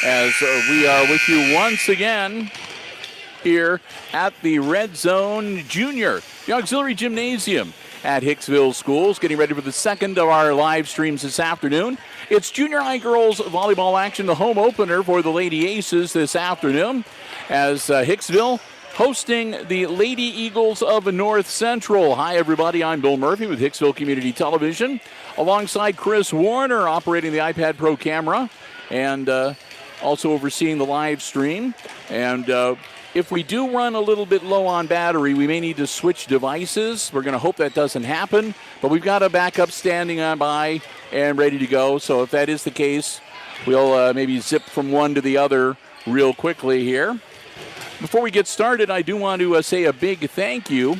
as we are with you once again here at the Red Zone Junior, the Auxiliary Gymnasium at Hicksville Schools, getting ready for the second of our live streams this afternoon. It's junior high girls volleyball action, the home opener for the Lady Aces this afternoon, as Hicksville hosting the Lady Eagles of North Central. Hi, everybody. I'm Bill Murphy with Hicksville Community Television, alongside Chris Warner, operating the iPad Pro camera and also overseeing the live stream. And if we do run a little bit low on battery, we may need to switch devices. We're going to hope that doesn't happen, but we've got a backup standing on by and ready to go. So if that is the case, we'll maybe zip from one to the other real quickly here. Before we get started, I do want to say a big thank you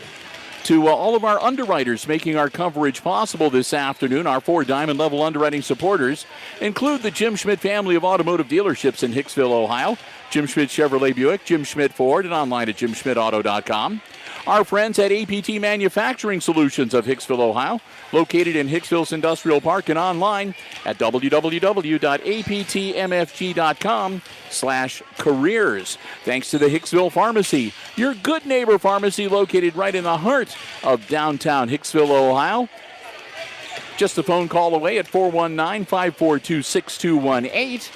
to all of our underwriters making our coverage possible this afternoon. Our 4 diamond-level underwriting supporters include the Jim Schmidt family of automotive dealerships in Hicksville, Ohio, Jim Schmidt Chevrolet Buick, Jim Schmidt Ford, and online at jimschmidtauto.com. Our friends at APT Manufacturing Solutions of Hicksville, Ohio, located in Hicksville's Industrial Park, and online at www.aptmfg.com/careers. Thanks to the Hicksville Pharmacy, your good neighbor pharmacy located right in the heart of downtown Hicksville, Ohio. Just a phone call away at 419-542-6218.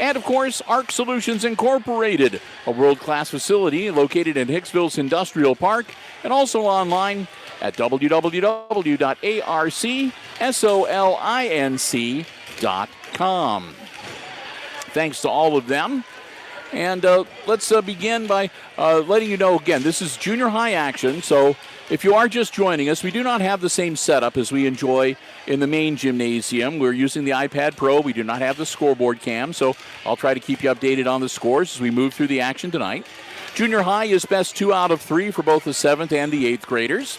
And, of course, ARC Solutions Incorporated, a world-class facility located in Hicksville's Industrial Park, and also online at www.arcsolinc.com. Thanks to all of them. And let's begin by letting you know, again, this is junior high action, so if you are just joining us, we do not have the same setup as we enjoy in the main gymnasium. We're using the iPad Pro. We do not have the scoreboard cam, so I'll try to keep you updated on the scores as we move through the action tonight. Junior high is best 2 out of 3 for both the 7th and the 8th graders.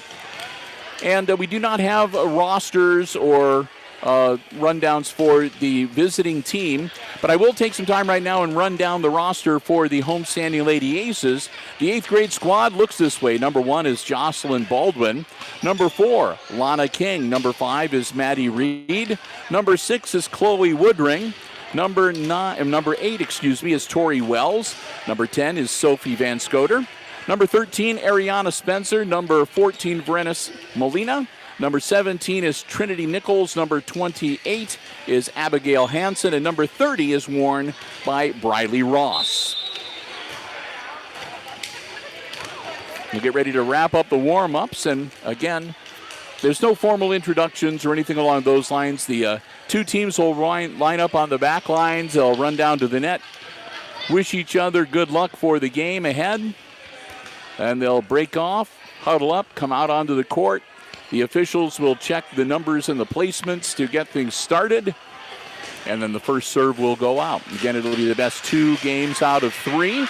And we do not have rosters or rundowns for the visiting team, but I will take some time right now and run down the roster for the homestanding Lady Aces. The 8th grade squad looks this way. Number 1 is Jocelyn Baldwin. Number 4, Lana King. Number 5 is Maddie Reed. Number 6 is Chloe Woodring. Number 8, is Tori Wells. Number 10 is Sophie Van Scoter. Number 13, Ariana Spencer. Number 14, Verenis Molina. Number 17 is Trinity Nichols. Number 28 is Abigail Hansen. And number 30 is worn by Briley Ross. We'll get ready to wrap up the warm-ups. And again, there's no formal introductions or anything along those lines. The 2 teams will line up on the back lines. They'll run down to the net, wish each other good luck for the game ahead. And they'll break off, huddle up, come out onto the court. The officials will check the numbers and the placements to get things started. And then the first serve will go out. Again, it'll be the best 2 games out of 3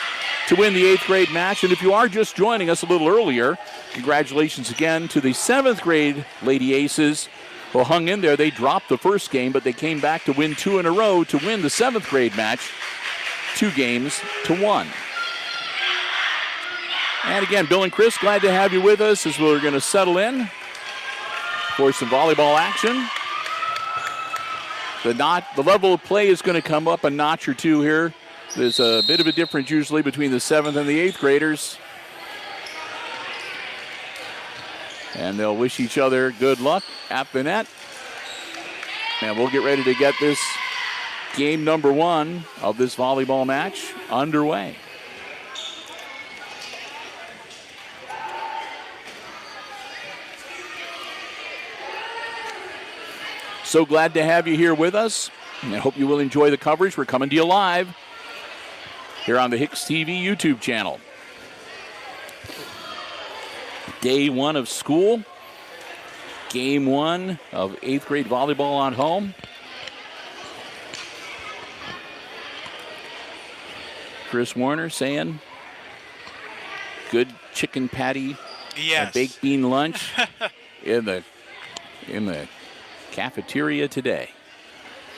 to win the 8th grade match. And if you are just joining us a little earlier, congratulations again to the 7th grade Lady Aces who hung in there. They dropped the first game, but they came back to win 2 in a row to win the 7th grade match 2-1. And again, Bill and Chris, glad to have you with us as we're going to settle in for some volleyball action. The level of play is going to come up a notch or 2 here. There's a bit of a difference usually between the 7th and the 8th graders. And they'll wish each other good luck at the net. And we'll get ready to get this game number 1 of this volleyball match underway. So glad to have you here with us. And I hope you will enjoy the coverage. We're coming to you live here on the HIX-TV YouTube channel. Day 1 of school. Game 1 of 8th grade volleyball on home. Chris Warner saying good chicken patty, yes, baked bean lunch in the cafeteria today.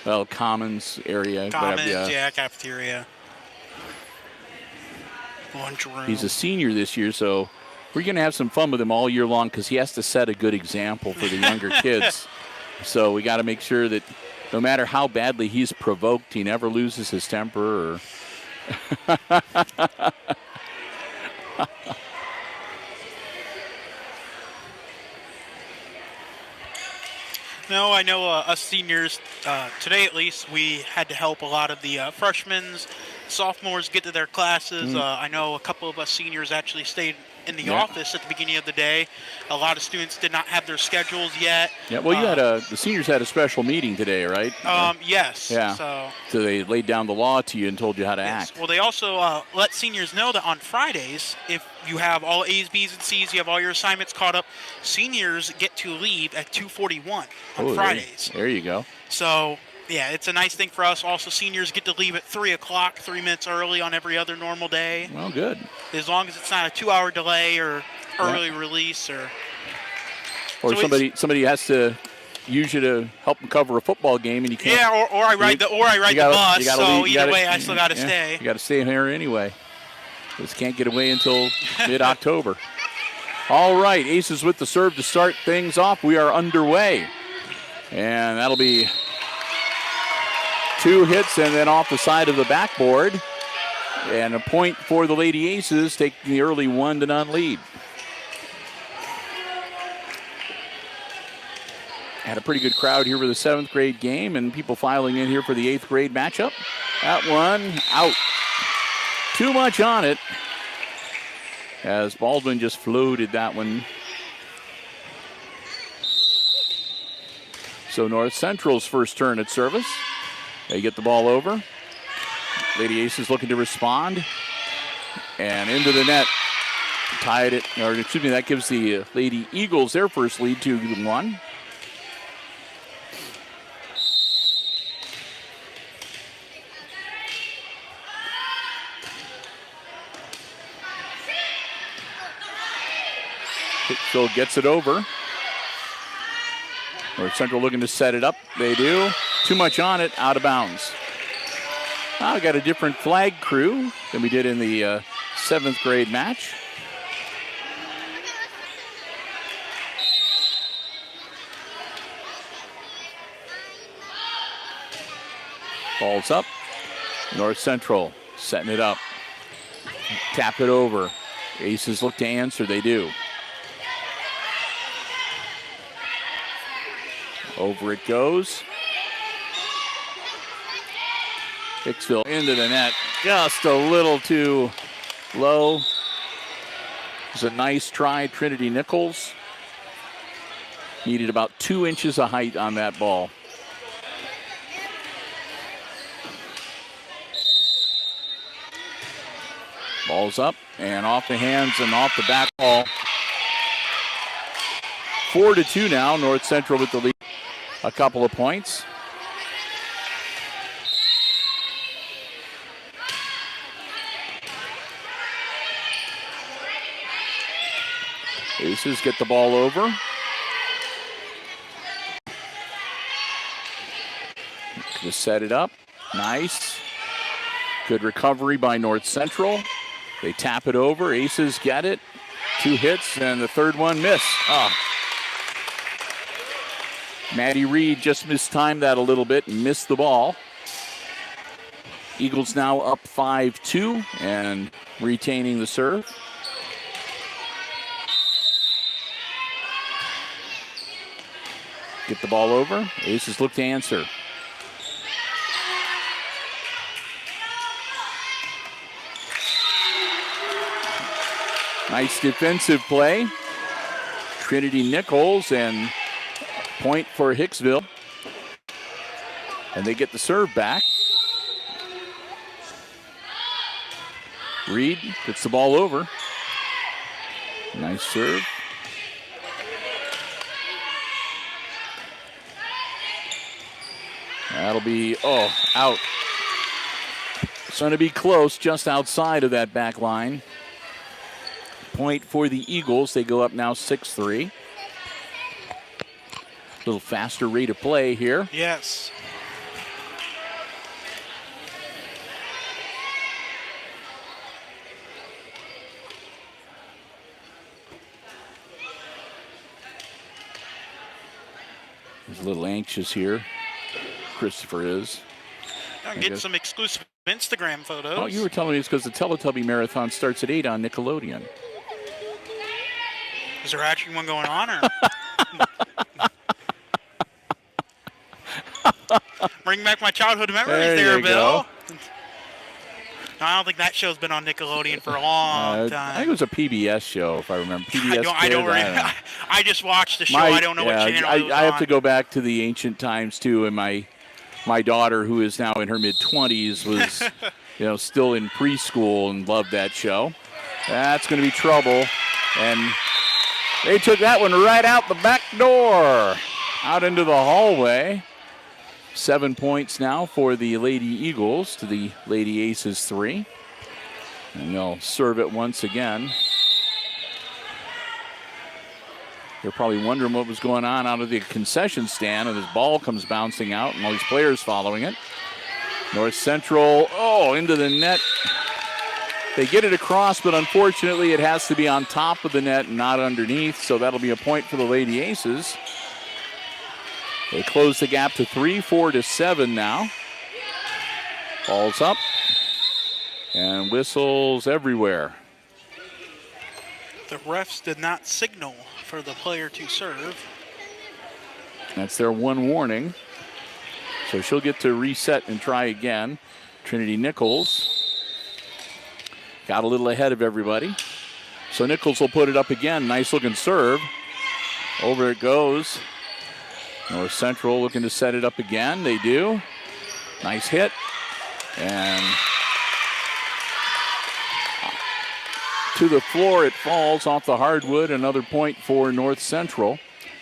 Well, Commons area. Commons, yeah, cafeteria. Lunchroom. He's a senior this year, so we're going to have some fun with him all year long because he has to set a good example for the younger kids. So we got to make sure that no matter how badly he's provoked, he never loses his temper. Or No, I know us seniors, today at least, we had to help a lot of the freshmen, sophomores get to their classes. I know a couple of us seniors actually stayed in the office at the beginning of the day. A lot of students did not have their schedules yet. Yeah, well, you had the seniors had a special meeting today, right? Yes. Yeah. So they laid down the law to you and told you how to act. Well, they also let seniors know that on Fridays, if you have all A's, B's, and C's, you have all your assignments caught up, seniors get to leave at 2:41 on Fridays. There you go. So, yeah, it's a nice thing for us. Also, seniors get to leave at 3 o'clock, 3 minutes early on every other normal day. Well, good. As long as it's not a 2-hour delay or early release or so somebody has to use you to help them cover a football game, and you can't. Yeah, or I ride the bus. So either way, I still got to stay. You got to stay here anyway. Just can't get away until mid-October. All right, Aces with the serve to start things off. We are underway, and that'll be 2 hits and then off the side of the backboard, and a point for the Lady Aces, taking the early 1-0 lead. Had a pretty good crowd here for the 7th grade game, and people filing in here for the 8th grade matchup. That one out. Too much on it, as Baldwin just floated that one. So North Central's first turn at service. They get the ball over. Lady Aces looking to respond, and into the net. Tied it, or excuse me, that gives the Lady Eagles their first lead, 2-1. Hicksville gets it over. North Central looking to set it up. They do. Too much on it, out of bounds. We got a different flag crew than we did in the 7th grade match. Ball's up. North Central setting it up. Tap it over. Aces look to answer. They do. Over it goes. Hicksville into the net. Just a little too low. It was a nice try, Trinity Nichols. Needed about 2 inches of height on that ball. Ball's up and off the hands and off the back ball. 4-2 now. North Central with the lead. A couple of points. Aces get the ball over. Just set it up. Nice. Good recovery by North Central. They tap it over. Aces get it. 2 hits, and the third one missed. Maddie Reed just mistimed that a little bit and missed the ball. Eagles now up 5-2 and retaining the serve. Get the ball over. Aces look to answer. Nice defensive play. Trinity Nichols, and point for Hicksville. And they get the serve back. Reed gets the ball over. Nice serve. That'll be, out. It's going to be close, just outside of that back line. Point for the Eagles. They go up now 6-3. A little faster rate of play here. Yes. He's a little anxious here. Christopher is. I'm getting some exclusive Instagram photos. Oh, you were telling me it's because the Teletubby Marathon starts at 8 on Nickelodeon. Is there actually one going on? Or? Bring back my childhood memories there, Bill. No, I don't think that show's been on Nickelodeon for a long time. I think it was a PBS show, if I remember. PBS I don't remember. I just watched the show. I don't know what channel it was I have on. to go back to the ancient times, too, and my daughter, who is now in her mid-20s, was still in preschool and loved that show. That's going to be trouble. And they took that one right out the back door, out into the hallway. 7 points now for the Lady Eagles to the Lady Aces 3. And they'll serve it once again. They're probably wondering what was going on out of the concession stand, and this ball comes bouncing out, and all these players following it. North Central, into the net. They get it across, but unfortunately it has to be on top of the net and not underneath, so that'll be a point for the Lady Aces. They close the gap to 3, 4-7 now. Ball's up. And whistles everywhere. The refs did not signal for the player to serve. That's their one warning. So she'll get to reset and try again. Trinity Nichols got a little ahead of everybody. So Nichols will put it up again. Nice looking serve. Over it goes. North Central looking to set it up again. They do. Nice hit. And to the floor it falls off the hardwood. Another point for North Central.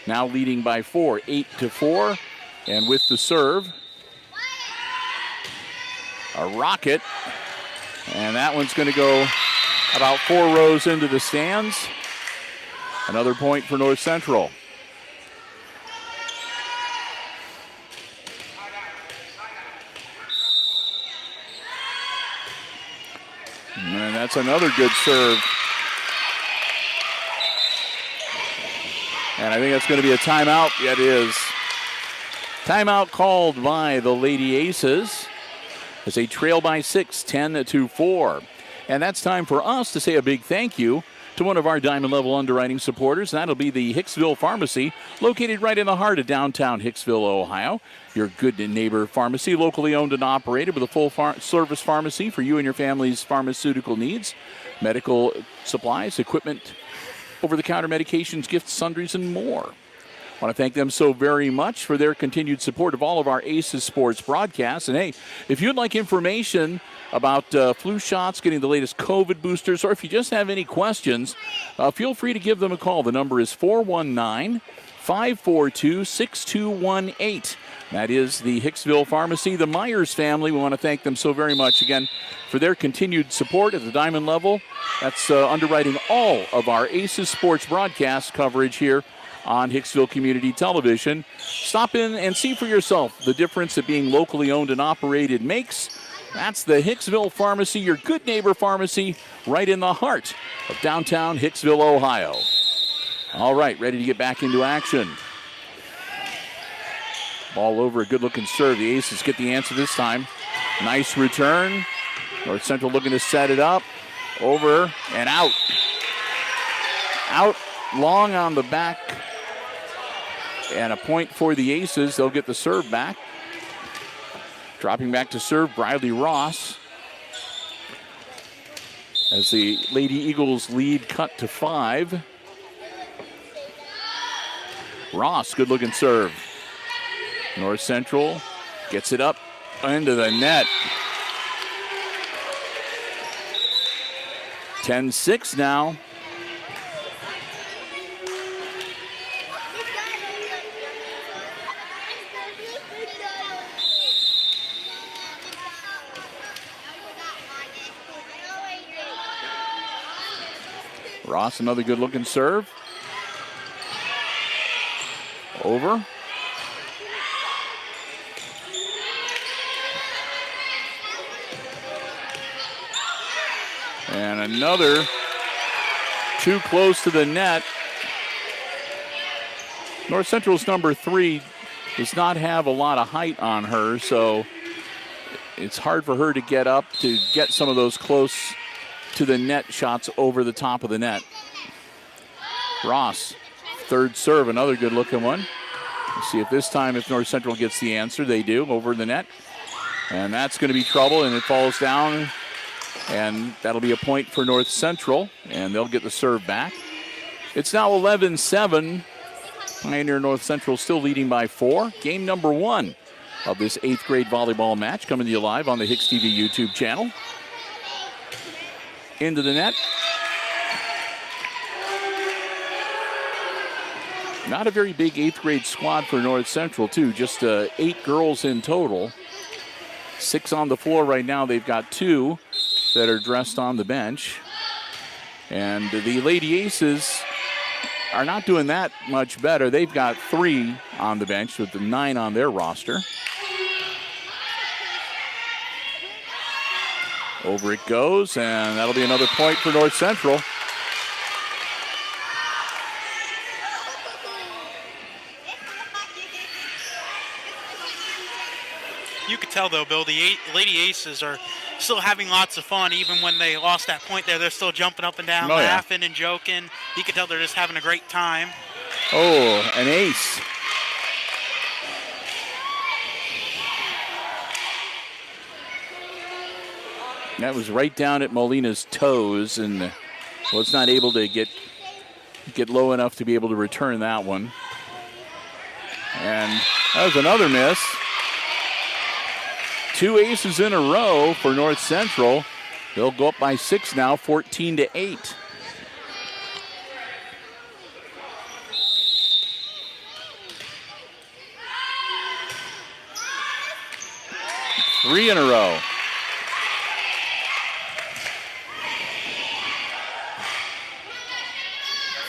Now leading by 4, 8-4. And with the serve, a rocket. And that one's going to go about 4 rows into the stands. Another point for North Central. And that's another good serve. And I think that's going to be a timeout. Yeah, it is. Timeout called by the Lady Aces as they trail by 6, 10-4. And that's time for us to say a big thank you to one of our Diamond Level underwriting supporters. That'll be the Hicksville Pharmacy, located right in the heart of downtown Hicksville, Ohio. Your good neighbor pharmacy, locally owned and operated with a full service pharmacy for you and your family's pharmaceutical needs, medical supplies, equipment, over-the-counter medications, gifts, sundries, and more. I want to thank them so very much for their continued support of all of our Aces Sports broadcasts. And hey, if you'd like information about flu shots, getting the latest COVID boosters, or if you just have any questions, feel free to give them a call. The number is 419-542-6218. That is the Hicksville Pharmacy, the Myers family. We want to thank them so very much again for their continued support at the Diamond level. That's underwriting all of our Aces Sports broadcast coverage here on Hicksville Community Television. Stop in and see for yourself the difference that being locally owned and operated makes. That's the Hicksville Pharmacy, your good neighbor pharmacy, right in the heart of downtown Hicksville, Ohio. All right, ready to get back into action. Ball over, a good-looking serve. The Aces get the answer this time. Nice return. North Central looking to set it up. Over and out. Out long on the back. And a point for the Aces. They'll get the serve back. Dropping back to serve, Briley Ross. As the Lady Eagles lead cut to 5. Ross, good-looking serve. North Central gets it up into the net. 10-6 now. Ross, another good-looking serve. Over. And another too close to the net. North Central's number 3 does not have a lot of height on her, so it's hard for her to get up to get some of those close to the net shots over the top of the net. Ross, third serve, another good looking one. Let's see if this time, if North Central gets the answer. They do, over the net. And that's going to be trouble, and it falls down. And that'll be a point for North Central, and they'll get the serve back. It's now 11-7. Pioneer North Central still leading by 4. Game number 1 of this 8th grade volleyball match coming to you live on the HIX-TV YouTube channel. Into the net. Not a very big 8th grade squad for North Central, too. Just 8 girls in total. 6 on the floor right now. They've got 2 that are dressed on the bench. And the Lady Aces are not doing that much better. They've got 3 on the bench with the 9 on their roster. Over it goes, and that'll be another point for North Central. You could tell, though, Bill, the Lady Aces are still having lots of fun. Even when they lost that point there, they're still jumping up and down, laughing and joking. You can tell they're just having a great time. Oh, an ace. That was right down at Molina's toes, and was not able to get low enough to be able to return that one. And that was another miss. 2 aces in a row for North Central. They'll go up by 6 now, 14-8. Three in a row.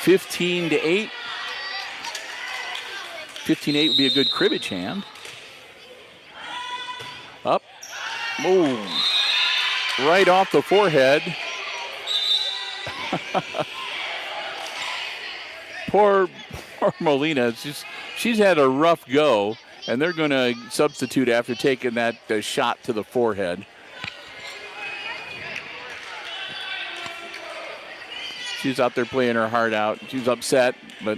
$15-8. 15-8 would be a good cribbage hand. Up. Boom. Right off the forehead. Poor Molina. She's had a rough go, and they're going to substitute after taking that shot to the forehead. She's out there playing her heart out. She's upset, but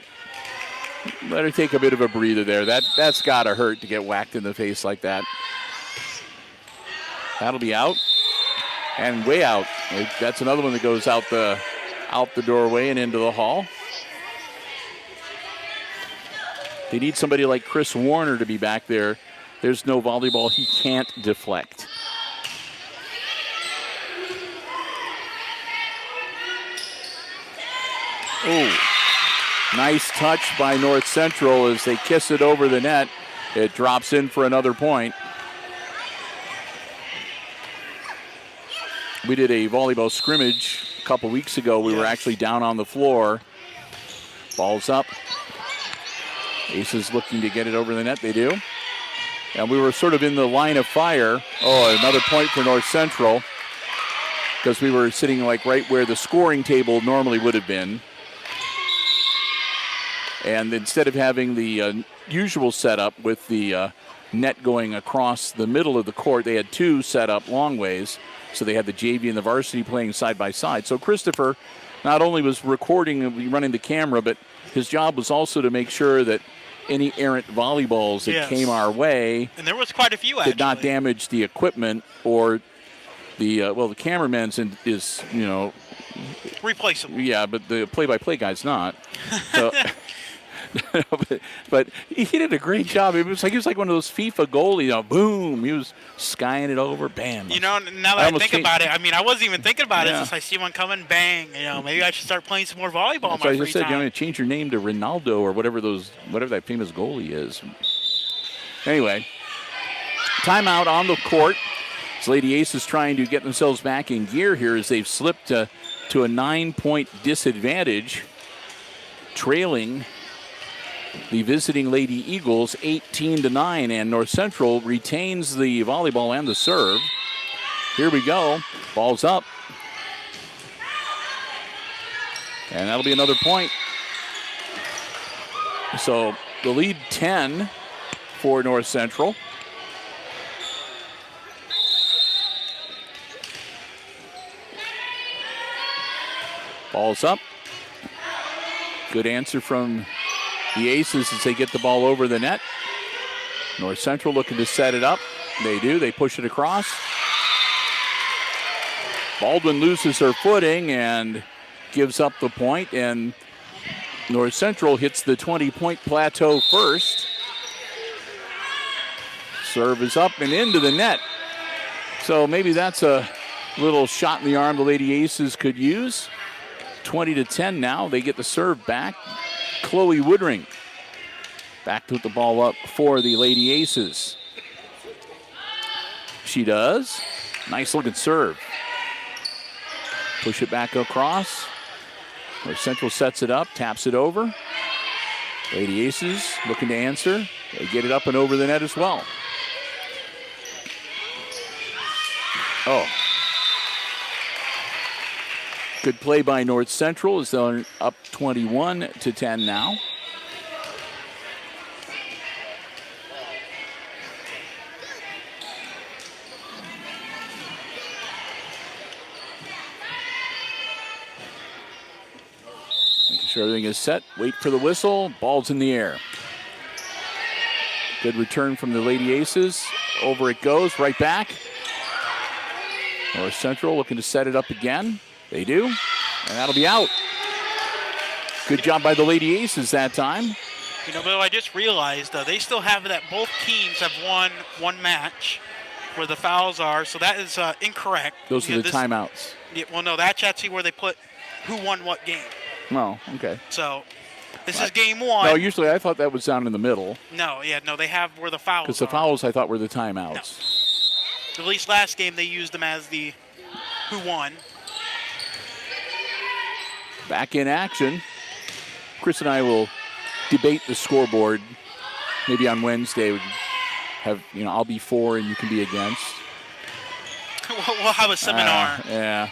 let her take a bit of a breather there. That's got to hurt to get whacked in the face like that. That'll be out and way out. That's another one that goes out the doorway and into the hall. They need somebody like Chris Warner to be back there. There's no volleyball he can't deflect. Oh, nice touch by North Central as they kiss it over the net. It drops in for another point. We did a volleyball scrimmage a couple weeks ago. We were actually down on the floor. Ball's up. Aces looking to get it over the net. They do. And we were sort of in the line of fire. Oh, another point for North Central, because we were sitting like right where the scoring table normally would have been. And instead of having the usual setup with the net going across the middle of the court, they had 2 set up long ways. So they had the JV and the varsity playing side by side. So Christopher not only was recording and running the camera, but his job was also to make sure that any errant volleyballs that came our way, and there was quite a few, did not damage the equipment or the the cameraman's is replaceable. Yeah, but the play-by-play guy's not. So, but he did a great job. It was like one of those FIFA goalies. Boom! He was skying it over. Bam! Now that I think about it, I wasn't even thinking about it since I see one coming. Bang! Maybe I should start playing some more volleyball. So I just said, you're going to change your name to Ronaldo or whatever that famous goalie is. Anyway, timeout on the court. This Lady Ace is trying to get themselves back in gear here as they've slipped to a 9-point disadvantage, trailing the visiting Lady Eagles 18-9, and North Central retains the volleyball and the serve. Here we go. Ball's up. And that'll be another point. So the lead 10 for North Central. Ball's up. Good answer from the Aces as they get the ball over the net. North Central looking to set it up. They do. They push it across. Baldwin loses her footing and gives up the point, and North Central hits the 20-point plateau first. Serve is up and into the net. So maybe that's a little shot in the arm the Lady Aces could use. 20-10 now. They get the serve back. Chloe Woodring back to put the ball up for the Lady Aces. She does. Nice looking serve. Push it back across. North Central sets it up, taps it over. Lady Aces looking to answer. They get it up and over the net as well. Oh. Good play by North Central as they're up 21-10 now. Making sure everything is set. Wait for the whistle. Ball's in the air. Good return from the Lady Aces. Over it goes, right back. North Central looking to set it up again. They do, and that'll be out. Good job by the Lady Aces that time. You know, Bill, I just realized they still have that both teams have won one match where the fouls are, so that is incorrect. Those are the timeouts. Yeah, well, no, that's actually where they put who won what game. Oh, okay. So this is game one. No, usually I thought that was down in the middle. No, they have where the fouls are. Because the fouls I thought were the timeouts. No. At least last game they used them as the who won. Back in action. Chris and I will debate the scoreboard. Maybe on Wednesday we have, I'll be for and you can be against. We'll have a seminar. Yeah.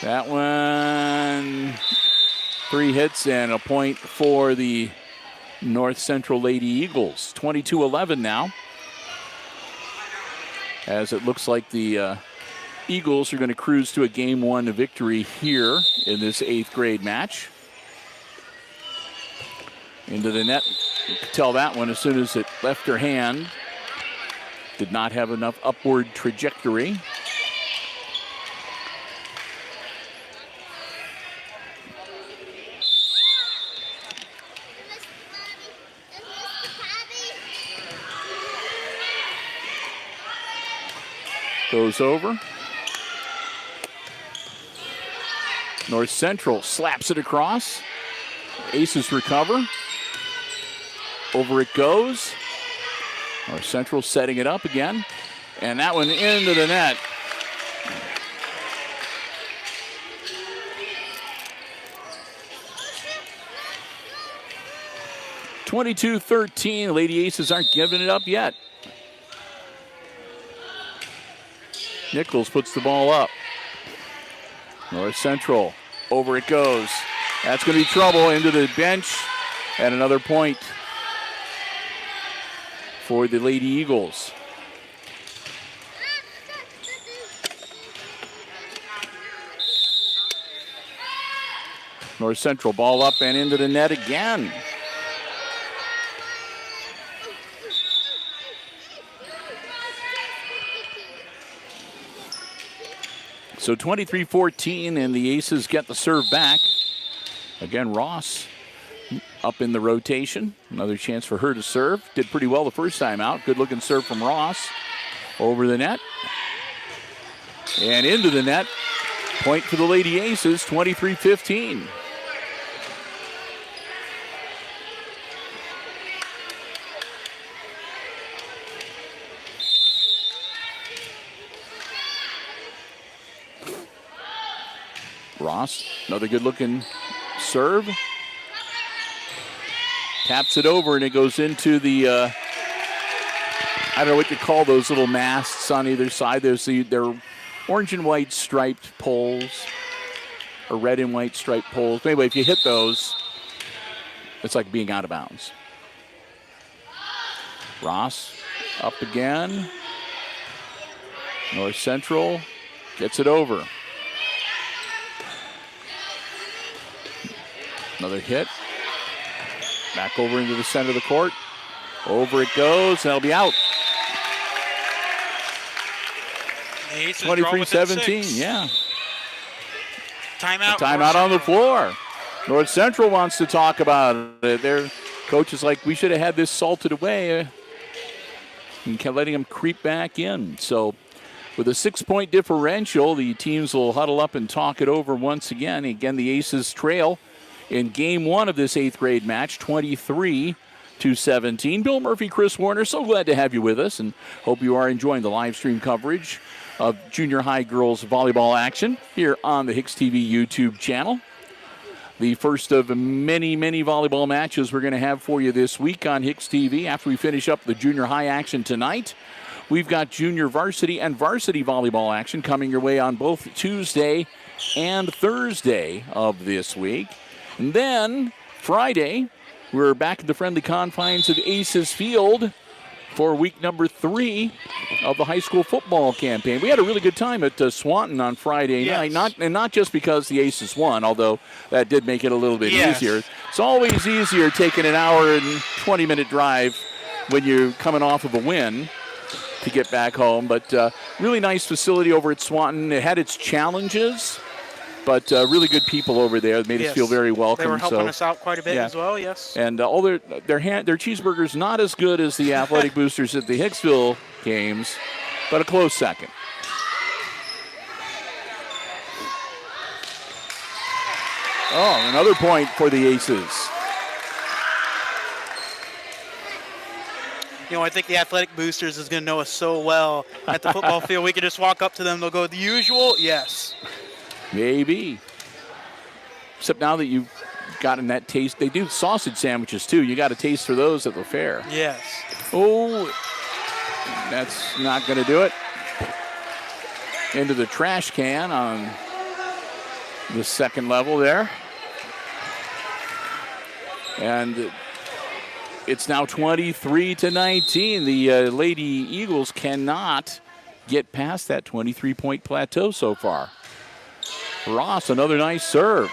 That one, 3 hits and a point for the North Central Lady Eagles. 22-11 now. As it looks like the Eagles are going to cruise to a Game 1 victory here in this 8th grade match. Into the net. You could tell that one as soon as it left her hand. Did not have enough upward trajectory. Goes over. North Central slaps it across. Aces recover. Over it goes. North Central setting it up again. And that one into the net. (22-13). Lady Aces aren't giving it up yet. Nichols puts the ball up. North Central, over it goes. That's going to be trouble into the bench. And another point for the Lady Eagles. North Central, ball up and into the net again. So 23-14, and the Aces get the serve back. Again, Ross up in the rotation. Another chance for her to serve. Did pretty well the first time out. Good looking serve from Ross. Over the net. And into the net. Point for the Lady Aces, 23-15. Ross, another good-looking serve. Taps it over, and it goes into the, I don't know what you call those little masts on either side. They're orange and white striped poles, or red and white striped poles. Anyway, if you hit those, it's like being out of bounds. Ross up again. North Central gets it over. Another hit. Back over into the center of the court. Over it goes, and it'll be out. 23-17, yeah. Timeout on the floor. North Central wants to talk about it. Their coach is like, we should have had this salted away and letting them creep back in. So with a 6-point differential, the teams will huddle up and talk it over once again. Again, the Aces trail in game 1 of this 8th grade match, 23-17. Bill Murphy, Chris Warner, so glad to have you with us, and hope you are enjoying the live stream coverage of junior high girls volleyball action here on the HIX-TV YouTube channel. The first of many, many volleyball matches we're going to have for you this week on HIX-TV. After we finish up the junior high action tonight, we've got junior varsity and varsity volleyball action coming your way on both Tuesday and Thursday of this week. And then Friday, we're back at the friendly confines of Aces Field for week number 3 of the high school football campaign. We had a really good time at Swanton on Friday night, not just because the Aces won, although that did make it a little bit easier. It's always easier taking an hour and 20-minute drive when you're coming off of a win to get back home. But really nice facility over at Swanton. It had its challenges, but really good people over there. They made us feel very welcome. They were helping us out quite a bit as well, yes. And all their cheeseburgers not as good as the athletic boosters at the Hicksville games, but a close second. Oh, another point for the Aces. You know, I think the athletic boosters is going to know us so well at the football field. We can just walk up to them. They'll go, the usual? Yes. Maybe. Except now that you've gotten that taste. They do sausage sandwiches, too. You got a taste for those at the fair. Yes. Oh, that's not going to do it. Into the trash can on the second level there. And it's now 23-19. The Lady Eagles cannot get past that 23-point plateau so far. Ross, another nice serve.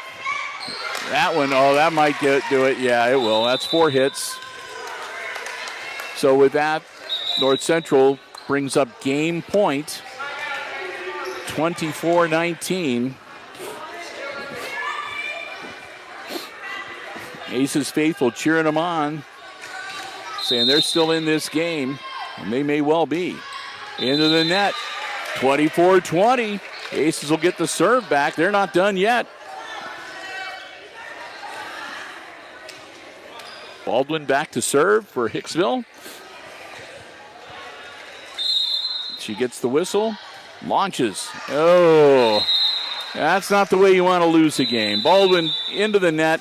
That one, that might do it. Yeah, it will. That's 4 hits. So with that, North Central brings up game point, 24-19. Aces faithful cheering them on, saying they're still in this game, and they may well be. Into the net, 24-20. Aces will get the serve back. They're not done yet. Baldwin back to serve for Hicksville. She gets the whistle, launches. Oh, that's not the way you want to lose a game. Baldwin into the net.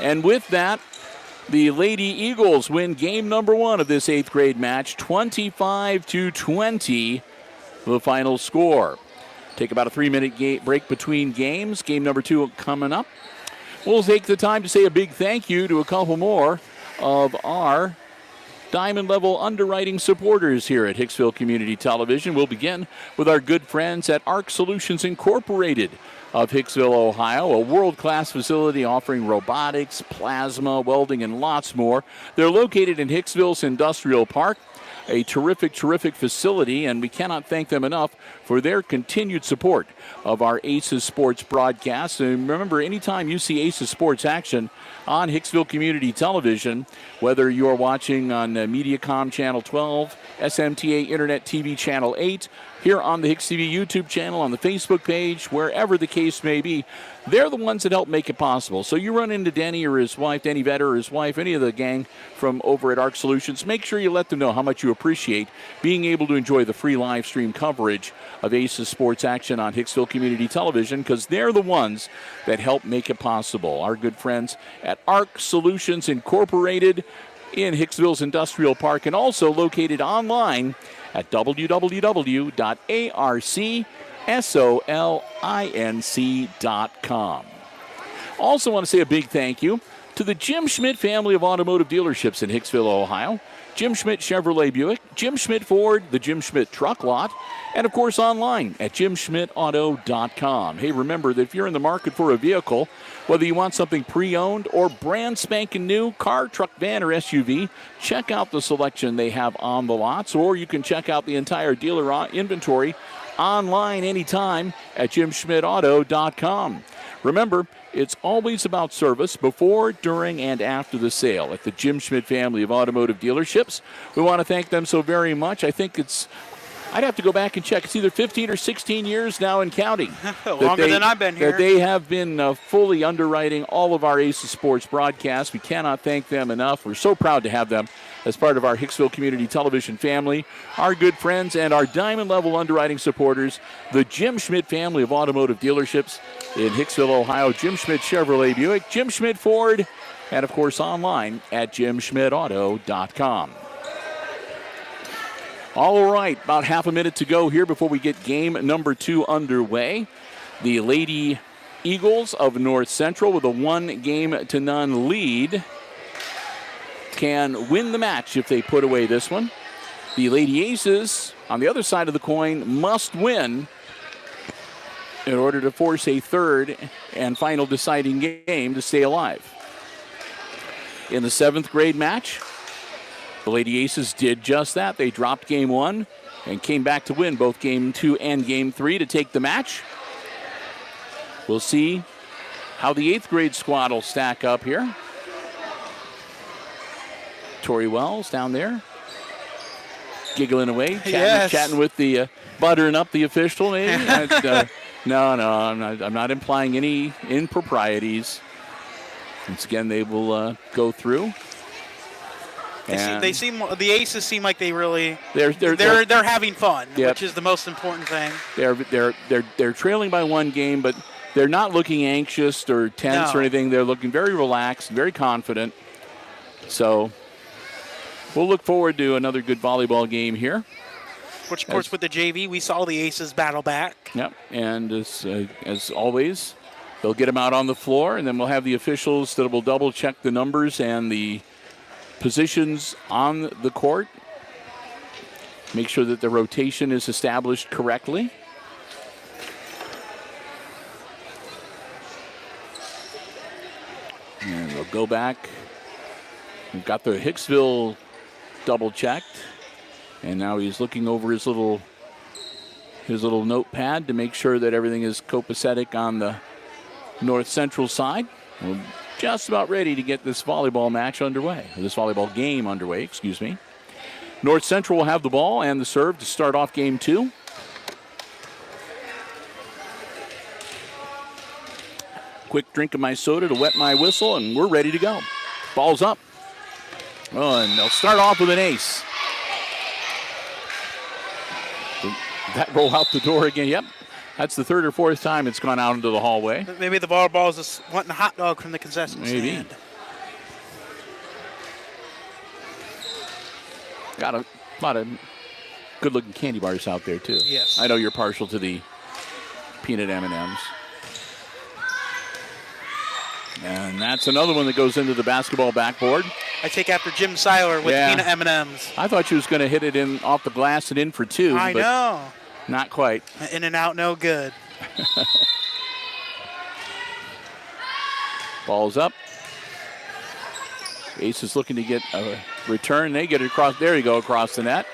And with that, the Lady Eagles win game number 1 of this 8th grade match, 25-20, the final score. Take about a 3-minute break between games. Game number 2 coming up. We'll take the time to say a big thank you to a couple more of our diamond level underwriting supporters here at Hicksville Community Television. We'll begin with our good friends at ARC Solutions Incorporated of Hicksville, Ohio, a world-class facility offering robotics, plasma, welding, and lots more. They're located in Hicksville's Industrial Park, a terrific facility, and we cannot thank them enough for their continued support of our Aces Sports broadcast. And remember, anytime you see Aces Sports action on Hicksville Community Television, whether you're watching on Mediacom Channel 12, SMTA Internet TV Channel 8, here on the HIX-TV YouTube channel, on the Facebook page, wherever the case may be, they're the ones that help make it possible. So you run into Denny or his wife, Denny Vetter or his wife, any of the gang from over at ARC Solutions, make sure you let them know how much you appreciate being able to enjoy the free live stream coverage of Aces Sports action on Hicksville Community Television, because they're the ones that help make it possible. Our good friends at ARC Solutions Incorporated in Hicksville's Industrial Park, and also located online at www.arcsolinc.com. Also want to say a big thank you to the Jim Schmidt family of automotive dealerships in Hicksville, Ohio. Jim Schmidt Chevrolet Buick, Jim Schmidt Ford, the Jim Schmidt Truck Lot, and of course online at jimschmidtauto.com. Hey, remember that if you're in the market for a vehicle, whether you want something pre-owned or brand spanking new, car, truck, van, or SUV, check out the selection they have on the lots, or you can check out the entire dealer inventory online anytime at jimschmidtauto.com. Remember, it's always about service before, during, and after the sale at the Jim Schmidt family of automotive dealerships. We want to thank them so very much. I think I'd have to go back and check. It's either 15 or 16 years now and counting. Longer than I've been here. That they have been fully underwriting all of our Aces Sports broadcasts. We cannot thank them enough. We're so proud to have them as part of our Hicksville Community Television family, our good friends, and our diamond-level underwriting supporters, the Jim Schmidt family of automotive dealerships in Hicksville, Ohio, Jim Schmidt Chevrolet Buick, Jim Schmidt Ford, and, of course, online at jimschmidtauto.com. All right, about half a minute to go here before we get game number 2 underway. The Lady Eagles of North Central with a 1-0 lead can win the match if they put away this one. The Lady Aces, on the other side of the coin, must win in order to force a third and final deciding game to stay alive. In the 7th grade match, the Lady Aces did just that. They dropped game 1 and came back to win both game 2 and game 3 to take the match. We'll see how the 8th grade squad will stack up here. Tori Wells down there, giggling away, chatting with the, buttering up the official, maybe. No, I'm not implying any improprieties. Once again, they will go through. The Aces seem like they really they're having fun, yep. Which is the most important thing. They're trailing by 1 game, but they're not looking anxious or tense or anything. They're looking very relaxed, very confident. So we'll look forward to another good volleyball game here. Which, of course, with the JV, we saw the Aces battle back. Yep, and as always, they'll get them out on the floor, and then we'll have the officials that will double-check the numbers and the positions on the court. Make sure that the rotation is established correctly. And we'll go back. We've got the Hicksville double-checked. And now he's looking over his little notepad to make sure that everything is copacetic on the North Central side. We're just about ready to get this volleyball match underway. This volleyball game underway, excuse me. North Central will have the ball and the serve to start off game 2. Quick drink of my soda to wet my whistle, and we're ready to go. Ball's up. Oh, and they'll start off with an ace. That roll out the door again. Yep. That's the 3rd or 4th time it's gone out into the hallway. Maybe the volleyball is just wanting a hot dog from the concession stand. Got a lot of good-looking candy bars out there, too. Yes. I know you're partial to the peanut M&Ms. And that's another one that goes into the basketball backboard. I take after Jim Seiler with peanut M&Ms. I thought she was going to hit it in off the glass and in for 2. I know. Not quite. In and out, no good. Ball's up. Ace is looking to get a return. They get it across. There you go, across the net.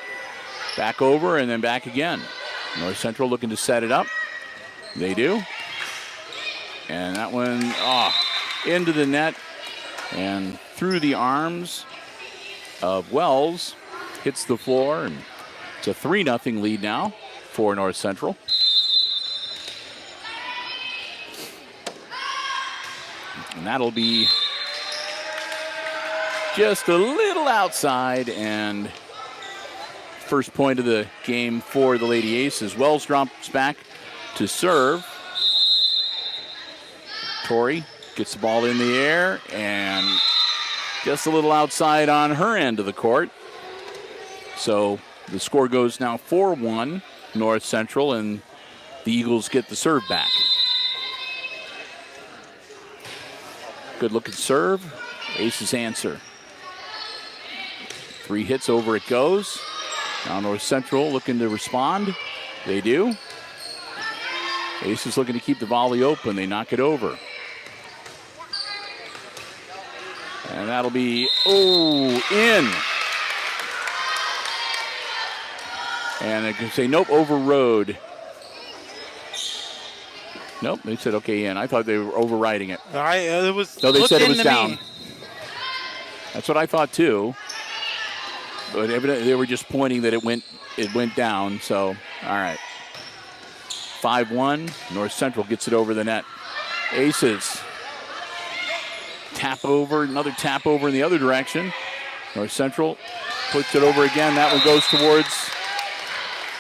Back over and then back again. North Central looking to set it up. They do. And that one, into the net and through the arms of Wells. Hits the floor, and it's a 3-0 lead now for North Central. And that'll be just a little outside, and first point of the game for the Lady Aces. Wells drops back to serve. Tori gets the ball in the air and just a little outside on her end of the court. So the score goes now 4-1 North Central, and the Eagles get the serve back. Good looking serve. Aces answer. 3 hits, over it goes. Now North Central looking to respond. They do. Aces looking to keep the volley open. They knock it over. And that'll be, in. And I can say, nope, overrode. Nope, they said, okay, in. I thought they were overriding it. All right, it was. No, they said it was into down. me. That's what I thought too. But evidently they were just pointing that it went down. So, all right. 5-1. North Central gets it over the net. Aces. Tap over, another tap over in the other direction. North Central puts it over again. That one goes towards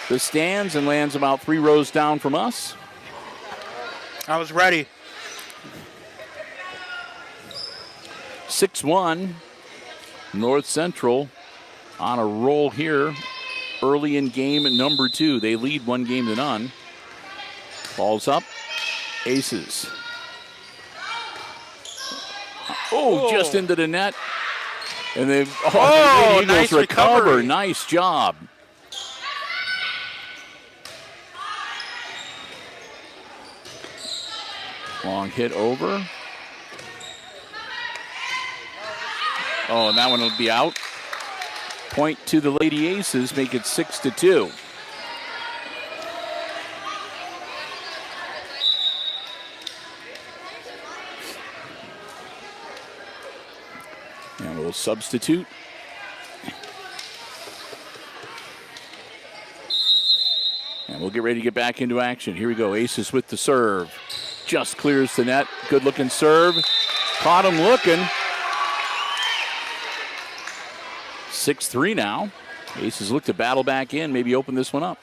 the stands and lands about 3 rows down from us. I was ready. 6-1. North Central on a roll here early in game number 2. They lead 1-0. Ball's up. Aces. Oh, just into the net. And the Eagles nice recover. recovery. Nice job. Long hit over. Oh, and that one will be out. Point to the Lady Aces, make it 6-2. And we'll substitute. And we'll get ready to get back into action. Here we go. Aces with the serve. Just clears the net. Good looking serve. Caught him looking. 6-3 now. Aces look to battle back in, maybe open this one up.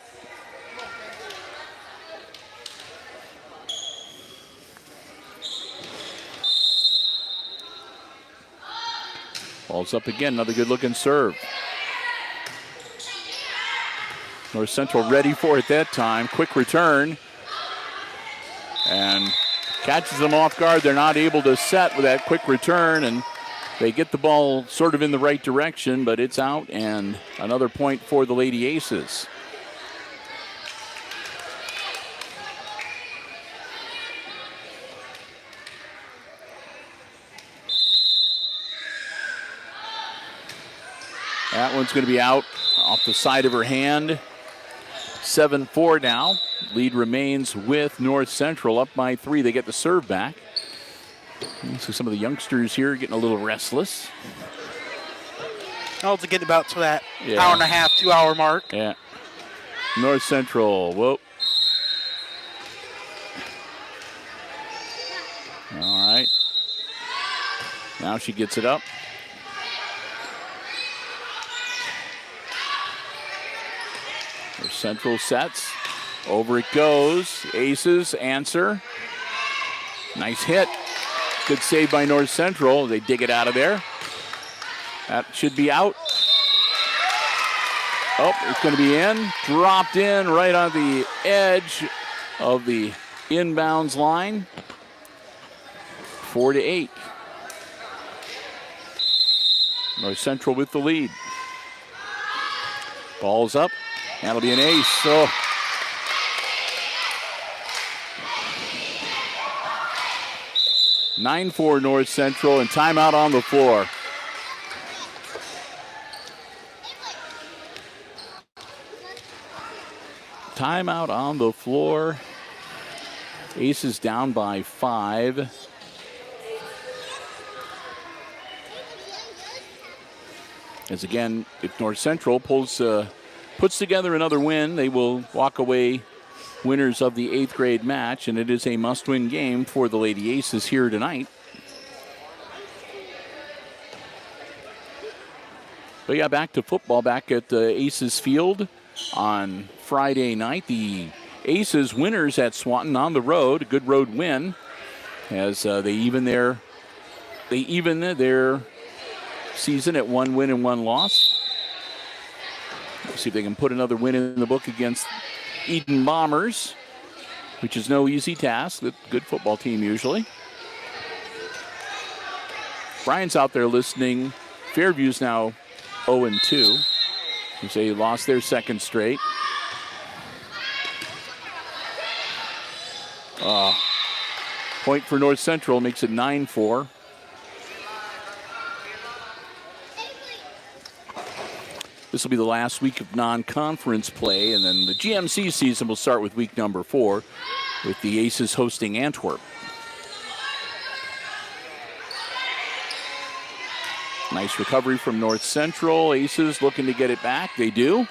Ball's up again, another good looking serve. North Central ready for it that time. Quick return. And catches them off guard. They're not able to set with that quick return, and they get the ball sort of in the right direction, but it's out, and another point for the Lady Aces. That one's going to be out off the side of her hand. 7-4 now. Lead remains with North Central up by 3. They get the serve back. So some of the youngsters here getting a little restless. I'll get about to that hour and a half, 2 hour mark. Yeah. North Central, whoop. All right. Now she gets it up. North Central sets. Over it goes. Aces answer. Nice hit. Good save by North Central. They dig it out of there. That should be out. Oh, it's going to be in. Dropped in right on the edge of the inbounds line. 4-8. North Central with the lead. Ball's up. That'll be an ace. So 9-4 North Central, and timeout on the floor. Timeout on the floor. Aces down by 5. As again, if North Central puts together another win, they will walk away winners of the 8th grade match, and it is a must-win game for the Lady Aces here tonight. But yeah, back to football, back at the Aces Field on Friday night. The Aces winners at Swanton on the road, a good road win, as they even their season at 1 win and 1 loss. Let's see if they can put another win in the book against Eden Bombers, which is no easy task. Good football team usually. Brian's out there listening. Fairview's now 0-2. They lost their second straight. Point for North Central makes it 9-4. This will be the last week of non-conference play, and then the GMC season will start with week number 4 with the Aces hosting Antwerp. Nice recovery from North Central. Aces looking to get it back. They do.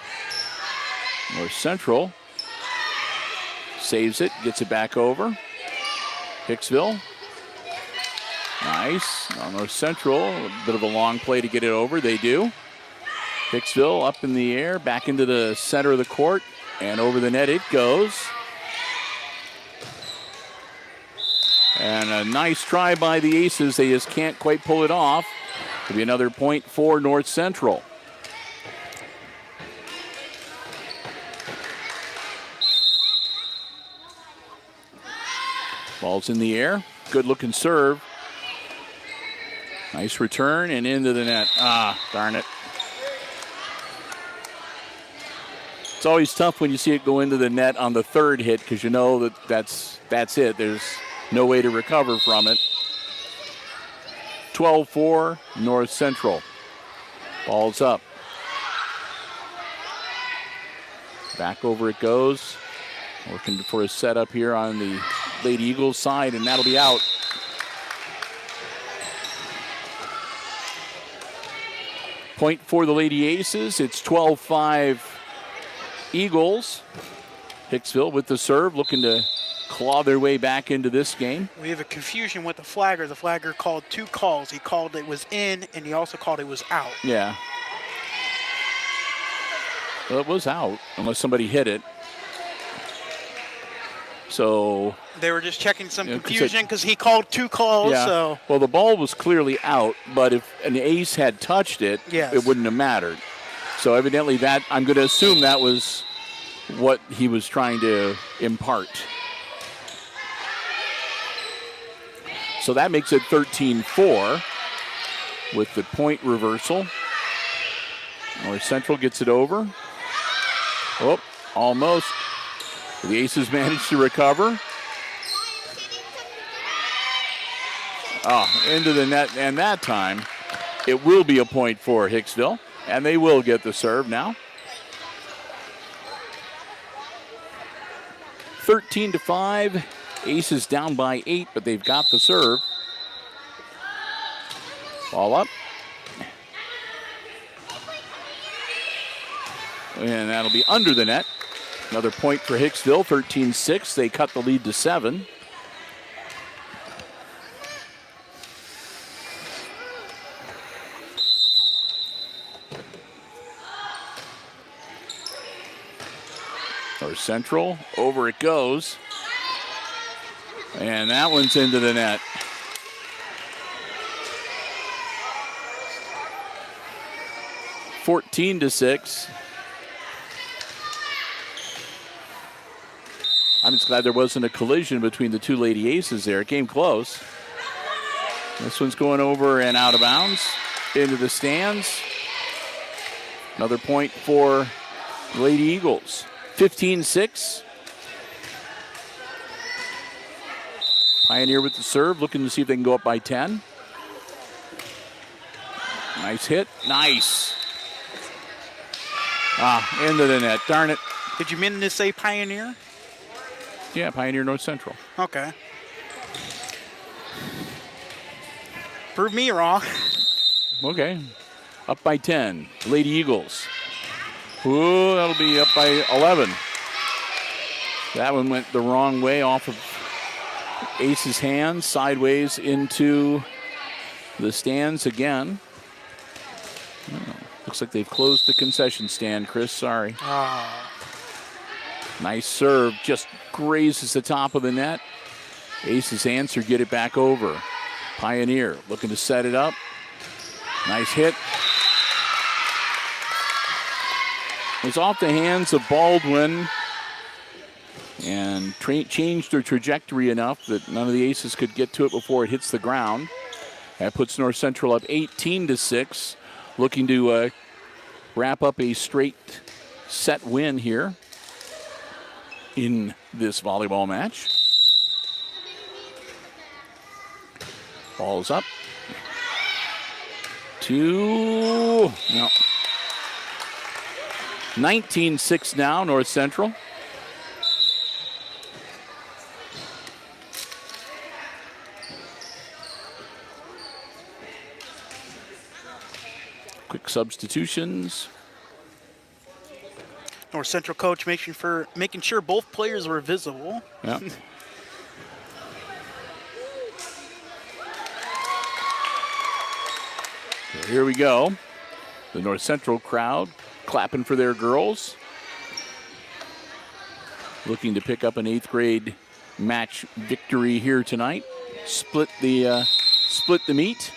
North Central saves it, gets it back over. Hicksville. Nice. Now North Central, a bit of a long play to get it over. They do. Hicksville up in the air, back into the center of the court, and over the net it goes. And a nice try by the Aces. They just can't quite pull it off. It'll be another point for North Central. Ball's in the air. Good looking serve. Nice return and into the net. Darn it. It's always tough when you see it go into the net on the third hit because you know that that's it. There's no way to recover from it. 12-4, North Central. Ball's up. Back over it goes. Working for a setup here on the Lady Eagles side, and that'll be out. Point for the Lady Aces. It's 12-5 Eagles. Hicksville with the serve, looking to claw their way back into this game. We have a confusion with the flagger. The flagger called 2 calls. He called it was in, and he also called it was out. Yeah. Well, it was out, unless somebody hit it. So they were just checking some confusion because he called 2 calls. Yeah. So well, the ball was clearly out, but if an ace had touched it, yes, it wouldn't have mattered. So evidently that, I'm going to assume that was what he was trying to impart. So that makes it 13-4 with the point reversal. North Central gets it over. Oh, almost. The Aces managed to recover. Into the net, and that time it will be a point for Hicksville, and they will get the serve now. 13-5. Aces down by 8, but they've got the serve. Ball up. And that'll be under the net. Another point for Hicksville, 13-6. They cut the lead to 7. North Central, over it goes. And that one's into the net. (14-6). I'm just glad there wasn't a collision between the two Lady Aces there. It came close. This one's going over and out of bounds into the stands. Another point for Lady Eagles. 15-6. Pioneer with the serve, looking to see if they can go up by 10. Nice hit. Nice. Into the net. Darn it. Did you mean to say Pioneer? Yeah, Pioneer North Central. Okay. Prove me wrong. Okay. Up by 10. Lady Eagles. Ooh, that'll be up by 11. That one went the wrong way off of Ace's hands, sideways into the stands again. Looks like they've closed the concession stand, Chris. Sorry. Nice serve. Just grazes the top of the net. Ace's answer, get it back over. Pioneer looking to set it up. Nice hit. It was off the hands of Baldwin and changed their trajectory enough that none of the Aces could get to it before it hits the ground. That puts North Central up 18-6, looking to wrap up a straight set win here in this volleyball match. Ball's up. 19-6 now, North Central. Quick substitutions. North Central coach making sure both players were visible. Yeah. So here we go. The North Central crowd clapping for their girls. Looking to pick up an 8th grade match victory here tonight. Split the meet.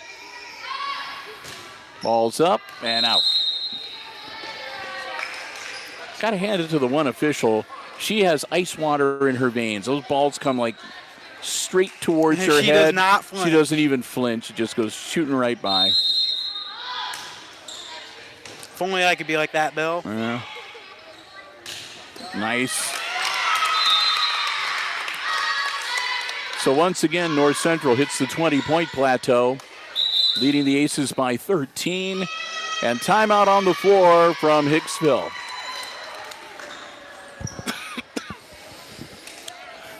Ball's up and out. Got to hand it to the one official. She has ice water in her veins. Those balls come like straight towards her head. She does not flinch. She doesn't even flinch. It just goes shooting right by. If only I could be like that, Bill. Yeah. Nice. So once again, North Central hits the 20-point plateau, leading the Aces by 13. And timeout on the floor from Hicksville.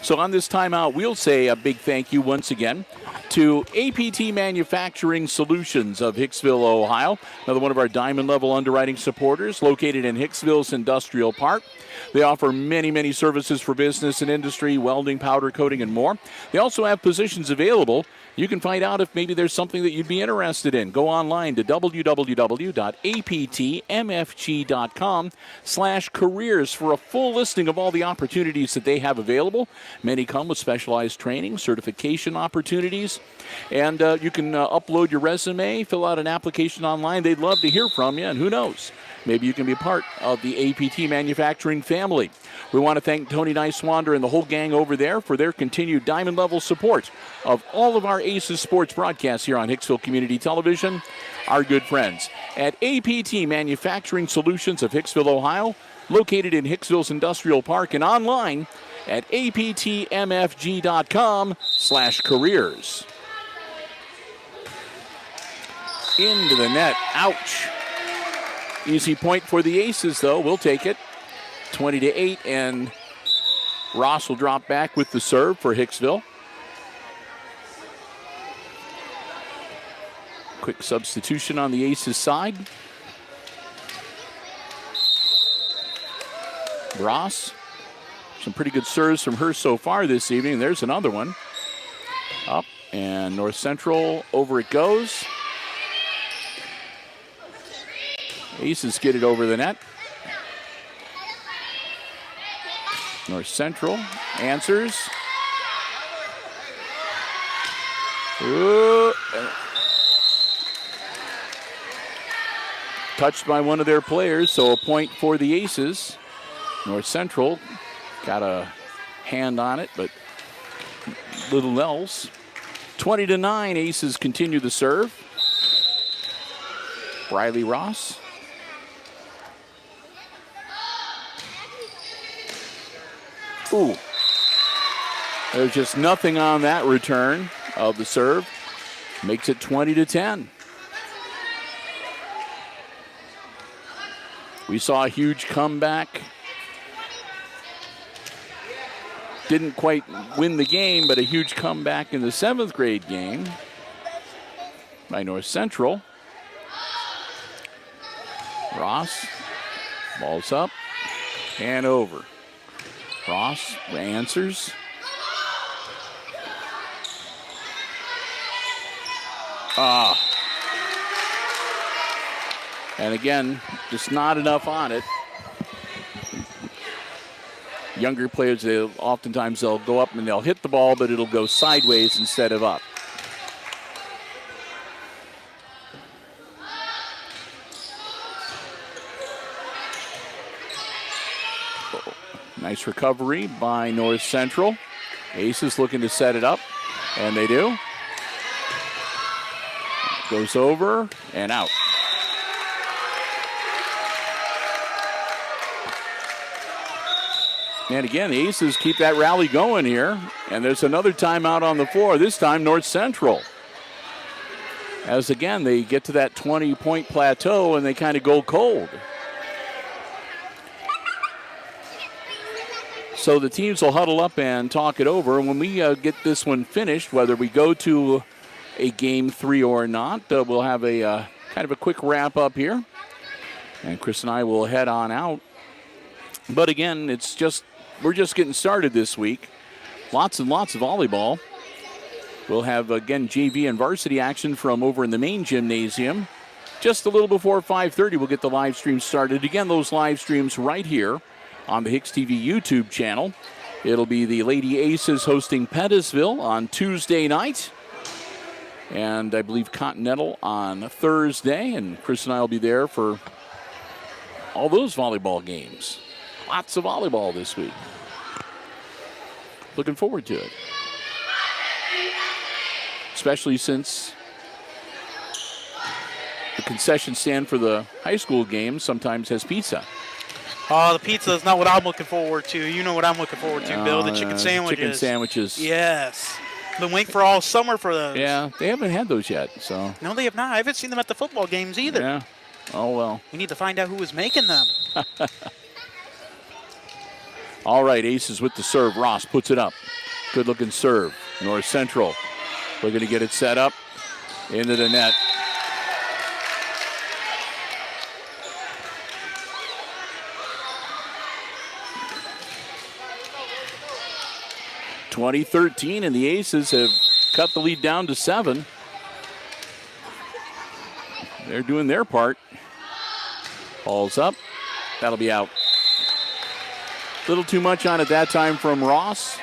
So on this timeout, we'll say a big thank you once again to APT Manufacturing Solutions of Hicksville, Ohio, another one of our diamond level underwriting supporters, located in Hicksville's Industrial Park. They offer many, many services for business and industry, welding, powder coating, and more. They also have positions available. You can find out if maybe there's something that you'd be interested in. Go online to www.aptmfg.com/careers for a full listing of all the opportunities that they have available. Many come with specialized training, certification opportunities, and you can upload your resume, fill out an application online. They'd love to hear from you, and who knows, maybe you can be part of the APT Manufacturing family. We want to thank Tony Niswander and the whole gang over there for their continued diamond level support of all of our Aces sports broadcasts here on Hicksville Community Television. Our good friends at APT Manufacturing Solutions of Hicksville, Ohio, located in Hicksville's Industrial Park, and online at aptmfg.com/careers. Into the net. Ouch. Easy point for the Aces, though. We'll take it. 20-8, and Ross will drop back with the serve for Hicksville. Quick substitution on the Aces side. Ross, some pretty good serves from her so far this evening. There's another one. Up, and North Central, over it goes. Aces get it over the net. North Central answers. Ooh. Touched by one of their players, so a point for the Aces. North Central got a hand on it, but little else. 20-9, Aces continue the serve. Briley Ross. Ooh. There's just nothing on that return of the serve. Makes it 20-10. We saw a huge comeback. Didn't quite win the game, but a huge comeback in the 7th grade game by North Central. Ross, ball's up and over. Ross answers. And again, just not enough on it. Younger players, oftentimes they'll go up and they'll hit the ball, but it'll go sideways instead of up. Nice recovery by North Central. Aces looking to set it up, and they do. Goes over and out. And again, the Aces keep that rally going here. And there's another timeout on the floor, this time North Central. As again, they get to that 20-point plateau and they kind of go cold. So the teams will huddle up and talk it over. When we get this one finished, whether we go to a game 3 or not, we'll have a kind of a quick wrap up here. And Chris and I will head on out. But again, we're just getting started this week. Lots and lots of volleyball. We'll have, again, JV and varsity action from over in the main gymnasium. Just a little before 5:30, we'll get the live stream started. Again, those live streams right here on the HIX-TV YouTube channel. It'll be the Lady Aces hosting Pettisville on Tuesday night. And I believe Continental on Thursday. And Chris and I will be there for all those volleyball games. Lots of volleyball this week. Looking forward to it. Especially since the concession stand for the high school game sometimes has pizza. Oh, the pizza is not what I'm looking forward to. You know what I'm looking forward to, Bill, the chicken sandwiches. Chicken sandwiches. Yes. Been waiting for all summer for those. Yeah, they haven't had those yet. So. No, they have not. I haven't seen them at the football games either. Yeah. Oh, well. We need to find out who was making them. All right, Aces with the serve. Ross puts it up. Good-looking serve. North Central looking to get it set up into the net. (2013) and the Aces have cut the lead down to 7. They're doing their part. Ball's up. That'll be out. A little too much on it that time from Ross,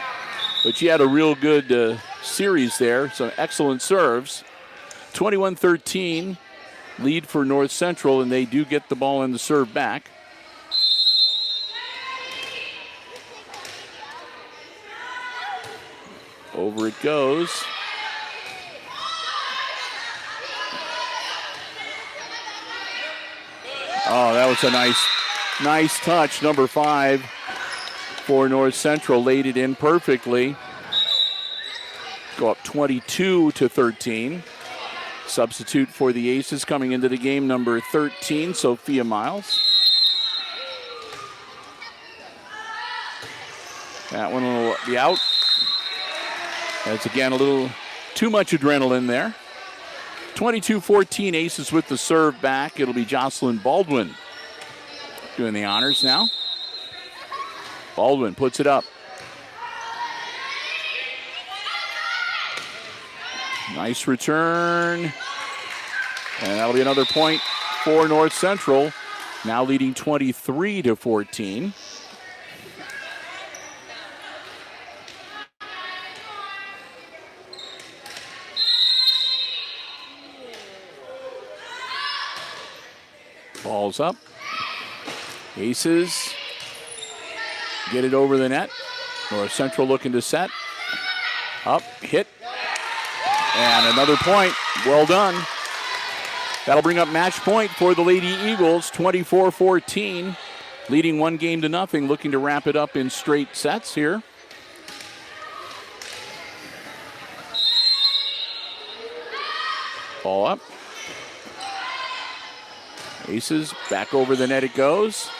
but she had a real good series there. Some excellent serves. 21-13 lead for North Central, and they do get the ball and the serve back. Over it goes. Oh, that was a nice touch. Number 5 for North Central laid it in perfectly. Go up 22-13. Substitute for the Aces coming into the game, number 13, Sophia Miles. That one will be out. That's again a little too much adrenaline there. 22-14, Aces with the serve back. It'll be Jocelyn Baldwin doing the honors now. Baldwin puts it up. Nice return. And that'll be another point for North Central. Now leading 23-14. Ball's up. Aces get it over the net. North Central looking to set. Up, hit. And another point. Well done. That'll bring up match point for the Lady Eagles. 24-14. Leading 1-0. Looking to wrap it up in straight sets here. Ball up. Aces back over the net it goes.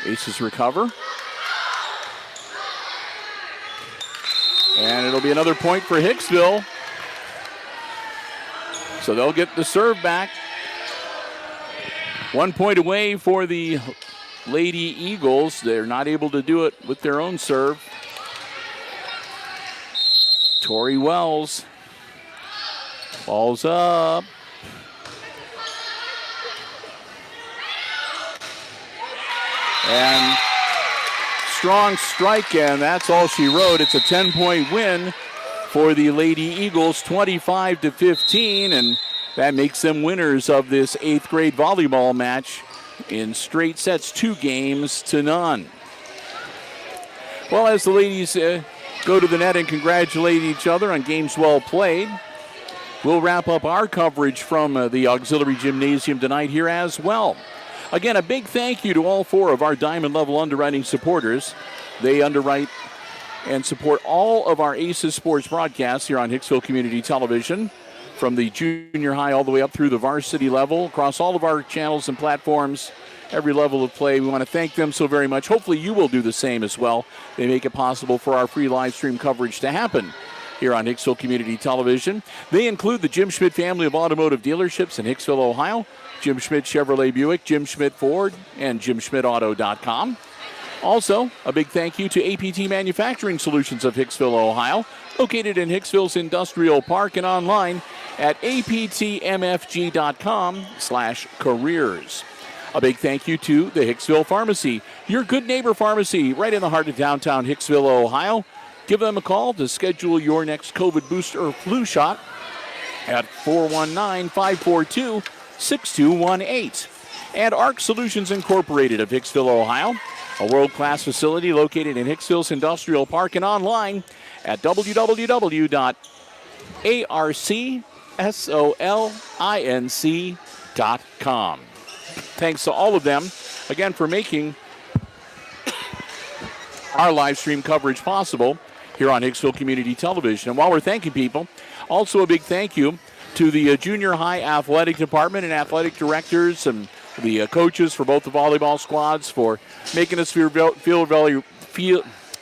Aces recover. And it'll be another point for Hicksville. So they'll get the serve back. 1 point away for the Lady Eagles. They're not able to do it with their own serve. Tori Wells. Ball's up. And strong strike, and that's all she wrote. It's a 10-point win for the Lady Eagles, 25-15, and that makes them winners of this 8th grade volleyball match in straight sets, 2-0. Well, as the ladies go to the net and congratulate each other on games well played, we'll wrap up our coverage from the Auxiliary Gymnasium tonight here as well. Again, a big thank you to all 4 of our Diamond Level underwriting supporters. They underwrite and support all of our ACES sports broadcasts here on Hicksville Community Television, from the junior high all the way up through the varsity level, across all of our channels and platforms, every level of play. We want to thank them so very much. Hopefully you will do the same as well. They make it possible for our free live stream coverage to happen here on Hicksville Community Television. They include the Jim Schmidt family of automotive dealerships in Hicksville, Ohio, Jim Schmidt Chevrolet Buick, Jim Schmidt Ford, and JimSchmidtAuto.com. Also, a big thank you to APT Manufacturing Solutions of Hicksville, Ohio, located in Hicksville's Industrial Park and online at aptmfg.com/careers. A big thank you to the Hicksville Pharmacy, your good neighbor pharmacy right in the heart of downtown Hicksville, Ohio. Give them a call to schedule your next COVID booster or flu shot at 419-542-6218. And ARC Solutions Incorporated of Hicksville, Ohio, a world-class facility located in Hicksville's Industrial Park and online at www.arcsolinc.com. Thanks to all of them, again, for making our live stream coverage possible here on Hicksville Community Television. And while we're thanking people, also a big thank you to the junior high athletic department and athletic directors and the coaches for both the volleyball squads for making us feel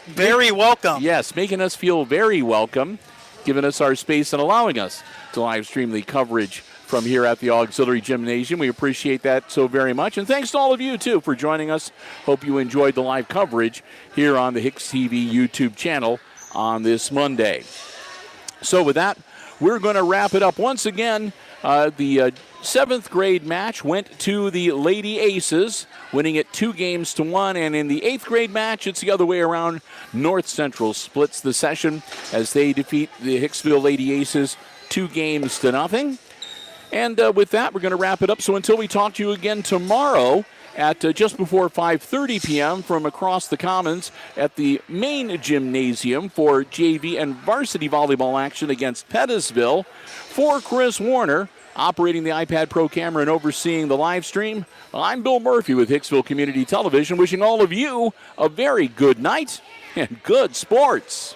very welcome. Yes, making us feel very welcome, giving us our space and allowing us to live stream the coverage from here at the Auxiliary Gymnasium. We appreciate that so very much. And thanks to all of you, too, for joining us. Hope you enjoyed the live coverage here on the HIX-TV YouTube channel on this Monday. So with that, we're going to wrap it up. Once again, the 7th grade match went to the Lady Aces, winning it 2-1. And in the 8th grade match, it's the other way around. North Central splits the session as they defeat the Hicksville Lady Aces 2-0. And with that, we're going to wrap it up. So until we talk to you again tomorrow at just before 5:30 p.m. from across the Commons at the main gymnasium for JV and varsity volleyball action against Pettisville, for Chris Warner, operating the iPad Pro camera and overseeing the live stream, I'm Bill Murphy with Hicksville Community Television, wishing all of you a very good night and good sports.